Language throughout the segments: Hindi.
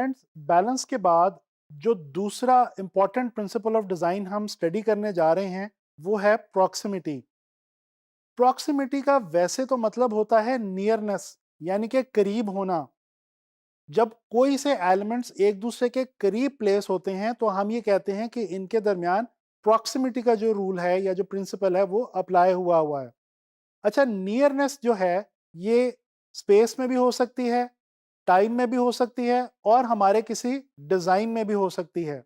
फ्रेंड्स, बैलेंस के बाद जो दूसरा इंपॉर्टेंट प्रिंसिपल ऑफ डिज़ाइन हम स्टडी करने जा रहे हैं वो है प्रॉक्सिमिटी। प्रॉक्सिमिटी का वैसे तो मतलब होता है नियरनेस, यानी कि करीब होना। जब कोई से एलिमेंट्स एक दूसरे के करीब प्लेस होते हैं तो हम ये कहते हैं कि इनके दरमियान प्रॉक्सिमिटी का जो रूल है या जो प्रिंसिपल है वो अप्लाई हुआ हुआ है। अच्छा, नियरनेस जो है ये स्पेस में भी हो सकती है, टाइम में भी हो सकती है और हमारे किसी डिजाइन में भी हो सकती है।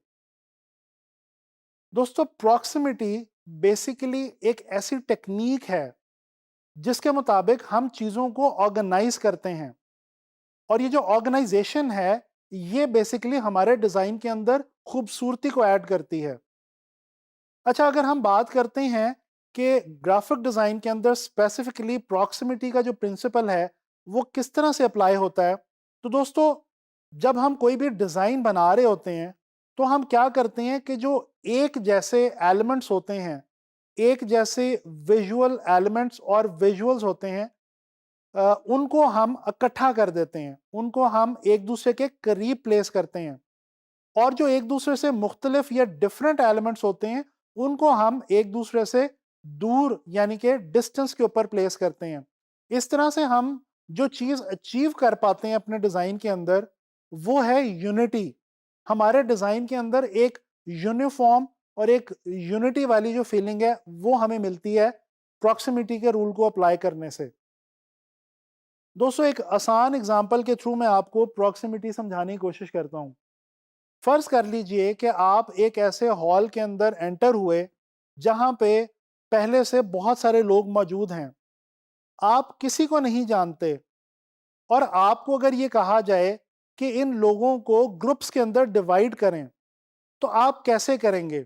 दोस्तों, प्रॉक्सिमिटी बेसिकली एक ऐसी टेक्निक है जिसके मुताबिक हम चीजों को ऑर्गेनाइज करते हैं, और ये जो ऑर्गेनाइजेशन है ये बेसिकली हमारे डिजाइन के अंदर खूबसूरती को ऐड करती है। अच्छा, अगर हम बात करते हैं कि ग्राफिक डिजाइन के अंदर स्पेसिफिकली प्रॉक्सिमिटी का जो प्रिंसिपल है वो किस तरह से अप्लाई होता है, तो दोस्तों जब हम कोई भी डिजाइन बना रहे होते हैं तो हम क्या करते हैं कि जो एक जैसे एलिमेंट्स होते हैं, एक जैसे विजुअल एलिमेंट्स और विजुअल्स होते हैं, उनको हम इकट्ठा कर देते हैं, उनको हम एक दूसरे के करीब प्लेस करते हैं। और जो एक दूसरे से मुख्तलिफ या डिफरेंट एलिमेंट्स होते हैं उनको हम एक दूसरे से दूर यानी कि डिस्टेंस के यूपर प्लेस करते हैं। इस तरह से हम जो चीज़ अचीव कर पाते हैं अपने डिज़ाइन के अंदर वो है यूनिटी। हमारे डिज़ाइन के अंदर एक यूनिफॉर्म और एक यूनिटी वाली जो फीलिंग है वो हमें मिलती है प्रॉक्सिमिटी के रूल को अप्लाई करने से। दोस्तों, एक आसान एग्जांपल के थ्रू मैं आपको प्रॉक्सिमिटी समझाने की कोशिश करता हूँ। फर्ज कर लीजिए कि आप एक ऐसे हॉल के अंदर एंटर हुए जहां पे पहले से बहुत सारे लोग मौजूद हैं, आप किसी को नहीं जानते, और आपको अगर ये कहा जाए कि इन लोगों को ग्रुप्स के अंदर डिवाइड करें, तो आप कैसे करेंगे?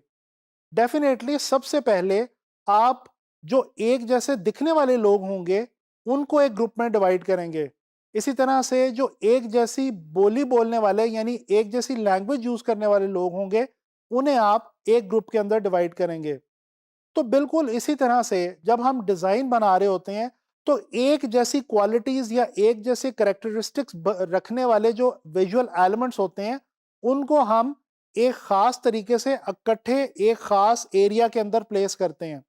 डेफिनेटली सबसे पहले आप जो एक जैसे दिखने वाले लोग होंगे उनको एक ग्रुप में डिवाइड करेंगे। इसी तरह से जो एक जैसी बोली बोलने वाले यानी एक जैसी लैंग्वेज यूज करने वाले लोग होंगे उन्हें आप एक ग्रुप के अंदर डिवाइड करेंगे। तो बिल्कुल इसी तरह से जब हम डिजाइन बना रहे होते हैं तो एक जैसी क्वालिटीज या एक जैसे करेक्टरिस्टिक्स रखने वाले जो विजुअल एलिमेंट्स होते हैं उनको हम एक खास तरीके से इकट्ठे एक खास एरिया के अंदर प्लेस करते हैं।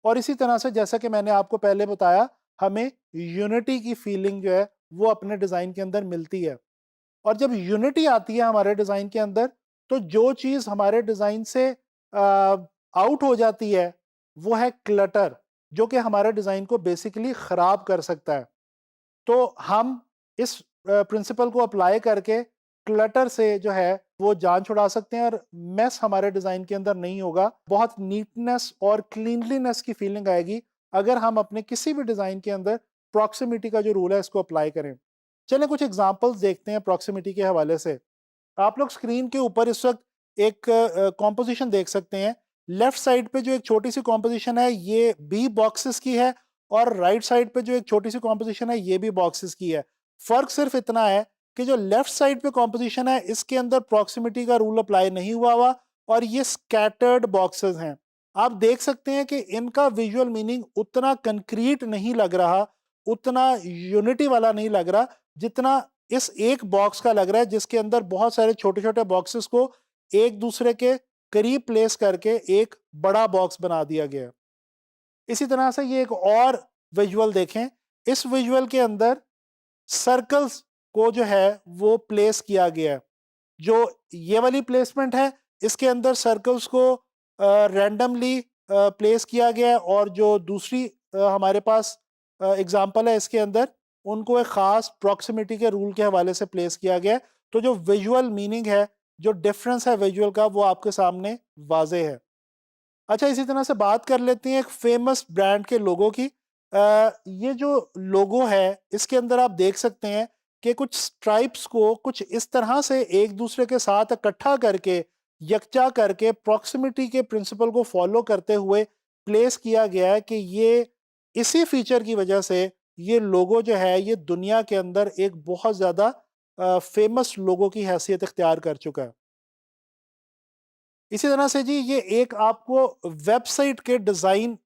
और इसी तरह से जैसा कि मैंने आपको पहले बताया, हमें यूनिटी की फीलिंग जो है वो अपने डिजाइन के अंदर मिलती है। और जब यूनिटी आती है हमारे डिजाइन के अंदर तो जो चीज हमारे डिजाइन से आउट हो जाती है वो है क्लटर, जो कि हमारे डिजाइन को बेसिकली खराब कर सकता है। तो हम इस प्रिंसिपल को अप्लाई करके क्लटर से जो है वो जान छुड़ा सकते हैं और मेस हमारे डिजाइन के अंदर नहीं होगा। बहुत नीटनेस और क्लीनलीनेस की फीलिंग आएगी अगर हम अपने किसी भी डिजाइन के अंदर प्रॉक्सिमिटी का जो रूल है इसको अप्लाई करें। चलिए कुछ एग्जांपल्स देखते हैं प्रॉक्सिमिटी के हवाले से। आप लोग स्क्रीन के ऊपर इस वक्त एक कॉम्पोजिशन देख सकते हैं। लेफ्ट साइड पे जो एक छोटी सी कॉम्पोजिशन है ये बी बॉक्सेस की है, और राइट साइड पे जो एक छोटी सी कॉम्पोजिशन है ये भी बॉक्सेस की है। फर्क सिर्फ इतना है कि जो लेफ्ट साइड पे कॉम्पोजिशन है इसके अंदर प्रॉक्सिमिटी का रूल अप्लाई नहीं हुआ और ये स्कैटर्ड बॉक्सेस हैं। आप देख सकते हैं कि इनका विजुअल मीनिंग उतना कंक्रीट नहीं लग रहा, उतना यूनिटी वाला नहीं लग रहा जितना इस एक बॉक्स का लग रहा है, जिसके अंदर बहुत सारे छोटे छोटे बॉक्सेस को एक दूसरे के करीब प्लेस करके एक बड़ा बॉक्स बना दिया गया है। इसी तरह से ये एक और विजुअल देखें। इस विजुअल के अंदर सर्कल्स को जो है वो प्लेस किया गया है। जो ये वाली प्लेसमेंट है इसके अंदर सर्कल्स को रैंडमली प्लेस किया गया है, और जो दूसरी हमारे पास एग्जांपल है इसके अंदर उनको एक खास प्रॉक्सिमिटी के रूल के हवाले से प्लेस किया गया है। तो जो विजुअल मीनिंग है, जो डिफरेंस है विजुअल का, वो आपके सामने वाजे है। अच्छा, इसी तरह से बात कर लेते हैं एक फेमस ब्रांड के लोगों की। ये जो लोगो है इसके अंदर आप देख सकते हैं कि कुछ स्ट्राइप्स को कुछ इस तरह से एक दूसरे के साथ इकट्ठा करके यकजा करके प्रॉक्सिमिटी के प्रिंसिपल को फॉलो करते हुए प्लेस किया गया है कि ये इसी फीचर की वजह से ये लोगो जो है ये दुनिया के अंदर एक बहुत ज़्यादा फेमस लोगो की हैसियत इख्तियार कर चुका है। इसी तरह से जी ये एक आपको वेबसाइट के डिज़ाइन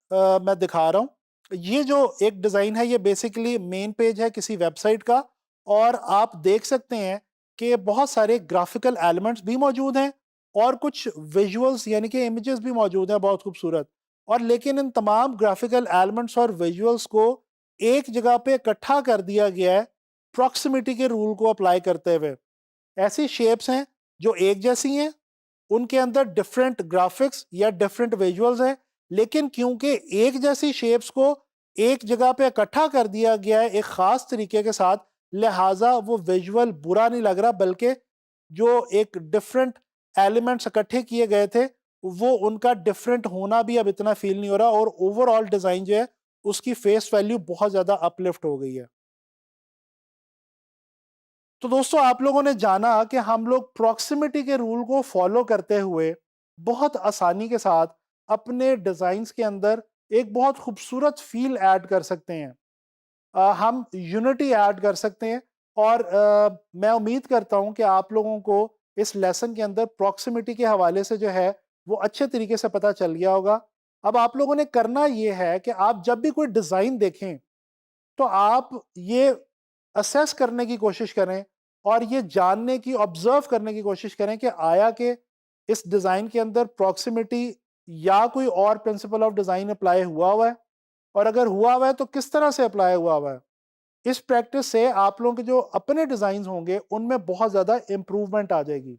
मैं दिखा रहा हूँ। ये जो एक डिज़ाइन है ये बेसिकली मेन पेज है किसी वेबसाइट का, और आप देख सकते हैं कि बहुत सारे ग्राफिकल एलिमेंट्स भी मौजूद हैं और कुछ विजुअल्स यानी कि इमेजेस भी मौजूद हैं बहुत खूबसूरत। और लेकिन इन तमाम ग्राफिकल एलिमेंट्स और विजुअल्स को एक जगह पे इकट्ठा कर दिया गया है प्रॉक्सिमिटी के रूल को अप्लाई करते हुए। ऐसी शेप्स हैं जो एक जैसी हैं, उनके अंदर डिफरेंट ग्राफिक्स या डिफरेंट विजुअल्स हैं, लेकिन क्योंकि एक जैसी शेप्स को एक जगह पे इकट्ठा कर दिया गया है एक खास तरीके के साथ, लिहाजा वो विजुअल बुरा नहीं लग रहा, बल्कि जो एक डिफरेंट एलिमेंट्स इकट्ठे किए गए थे वो उनका डिफरेंट होना भी अब इतना फील नहीं हो रहा, और ओवरऑल डिजाइन जो है उसकी फेस वैल्यू बहुत ज्यादा अपलिफ्ट हो गई है। तो दोस्तों, आप लोगों ने जाना कि हम लोग प्रॉक्सिमिटी के रूल को फॉलो करते हुए बहुत आसानी के साथ अपने डिजाइन्स के अंदर एक बहुत खूबसूरत फील ऐड कर सकते हैं। हम यूनिटी ऐड कर सकते हैं। और मैं उम्मीद करता हूं कि आप लोगों को इस लेसन के अंदर प्रॉक्सिमिटी के हवाले से जो है वो अच्छे तरीके से पता चल गया होगा। अब आप लोगों ने करना ये है कि आप जब भी कोई डिज़ाइन देखें तो आप ये असेस करने की कोशिश करें और ये जानने की, ऑब्जर्व करने की कोशिश करें कि आया कि इस डिज़ाइन के अंदर प्रॉक्सिमिटी या कोई और प्रिंसिपल ऑफ डिज़ाइन अप्लाई हुआ है, और अगर हुआ हुआ है तो किस तरह से अप्लाई हुआ है। इस प्रैक्टिस से आप लोगों के जो अपने डिज़ाइन होंगे उनमें बहुत ज़्यादा इम्प्रूवमेंट आ जाएगी।